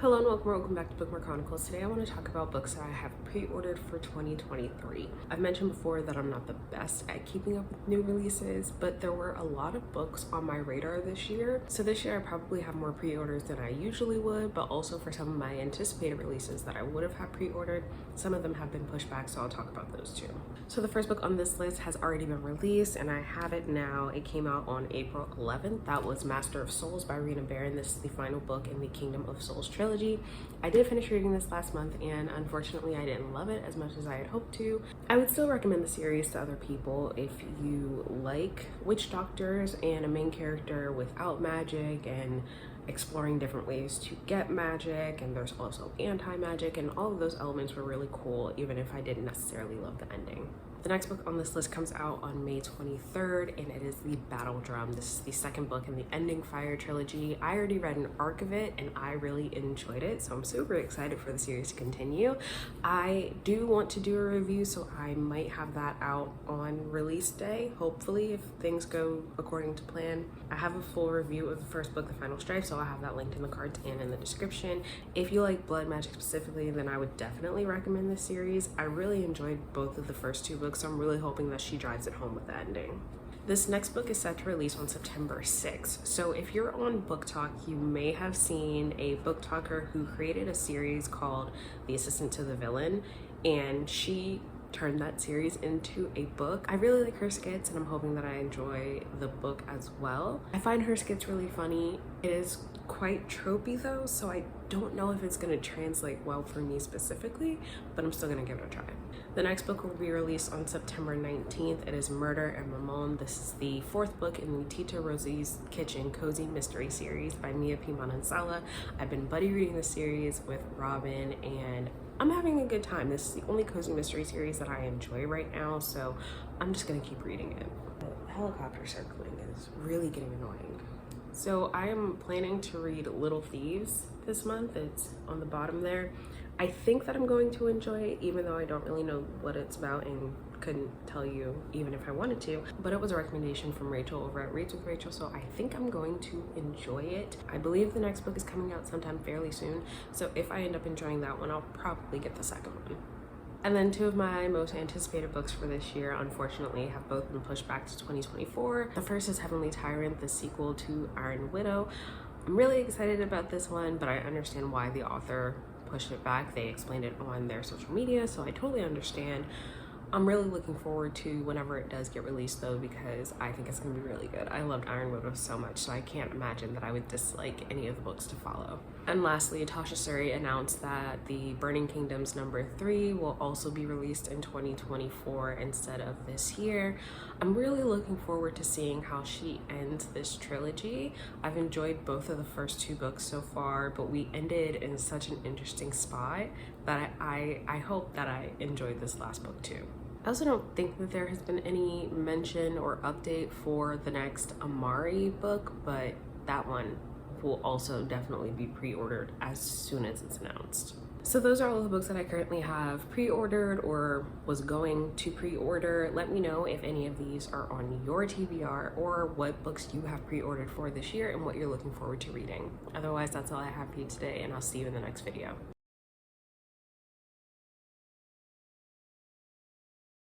Hello and welcome back to Bookmark Chronicles. Today I want to talk about books that I have pre-ordered for 2023. I've mentioned before that I'm not the best at keeping up with new releases, but there were a lot of books on my radar this year. So this year I probably have more pre-orders than I usually would, but also for some of my anticipated releases that I would have had pre-ordered, some of them have been pushed back, so I'll talk about those too. So the first book on this list has already been released and I have it now. It came out on April 11th. That was Master of Souls by Rena Barron. This is the final book in the Kingdom of Souls trilogy. I did finish reading this last month and unfortunately I didn't love it as much as I had hoped to. I would still recommend the series to other people if you like witch doctors and a main character without magic and exploring different ways to get magic, and there's also anti-magic, and all of those elements were really cool even if I didn't necessarily love the ending. The next book on this list comes out on May 23rd and it is The Battle Drum. This is the second book in the Ending Fire trilogy. I already read an arc of it and I really enjoyed it, so I'm super excited for the series to continue. I do want to do a review, so I might have that out on release day, hopefully, if things go according to plan. I have a full review of the first book, The Final Strife, so I'll have that linked in the cards and in the description. If you like blood magic specifically, then I would definitely recommend this series. I really enjoyed both of the first two books, so I'm really hoping that she drives it home with the ending. This next book is set to release on September 6th. So if you're on Book Talk, you may have seen a book talker who created a series called The Assistant to the Villain, and she turned that series into a book. I really like her skits and I'm hoping that I enjoy the book as well. I find her skits really funny. It is quite tropey though, so I don't know if it's going to translate well for me specifically, but I'm still going to give it a try. The next book will be released on September 19th. It is Murder and Mamon. This is the fourth book in the Tita Rosie's Kitchen Cozy Mystery series by Mia P. Manansala. I've been buddy reading the series with Robin and I'm having a good time. This is the only cozy mystery series that I enjoy right now, so I'm just gonna keep reading it. The helicopter circling is really getting annoying. So I am planning to read Little Thieves this month. It's on the bottom there. I think that I'm going to enjoy it, even though I don't really know what it's about and couldn't tell you even if I wanted to, but it was a recommendation from Rachel over at Reads with Rachel, so I think I'm going to enjoy it. I believe the next book is coming out sometime fairly soon, so if I end up enjoying that one, I'll probably get the second one. And then two of my most anticipated books for this year, unfortunately, have both been pushed back to 2024. The first is Heavenly Tyrant, the sequel to Iron Widow. I'm really excited about this one, but I understand why the author pushed it back. They explained it on their social media, so I totally understand. I'm really looking forward to whenever it does get released though, because I think it's going to be really good. I loved Iron Widow so much, so I can't imagine that I would dislike any of the books to follow. And lastly, Tasha Suri announced that the Burning Kingdoms #3 will also be released in 2024 instead of this year. I'm really looking forward to seeing how she ends this trilogy. I've enjoyed both of the first two books so far, but we ended in such an interesting spot that I hope that I enjoyed this last book too. I also don't think that there has been any mention or update for the next Amari book, but that one will also definitely be pre-ordered as soon as it's announced. So those are all the books that I currently have pre-ordered or was going to pre-order. Let me know if any of these are on your TBR or what books you have pre-ordered for this year and what you're looking forward to reading. Otherwise, that's all I have for you today, and I'll see you in the next video.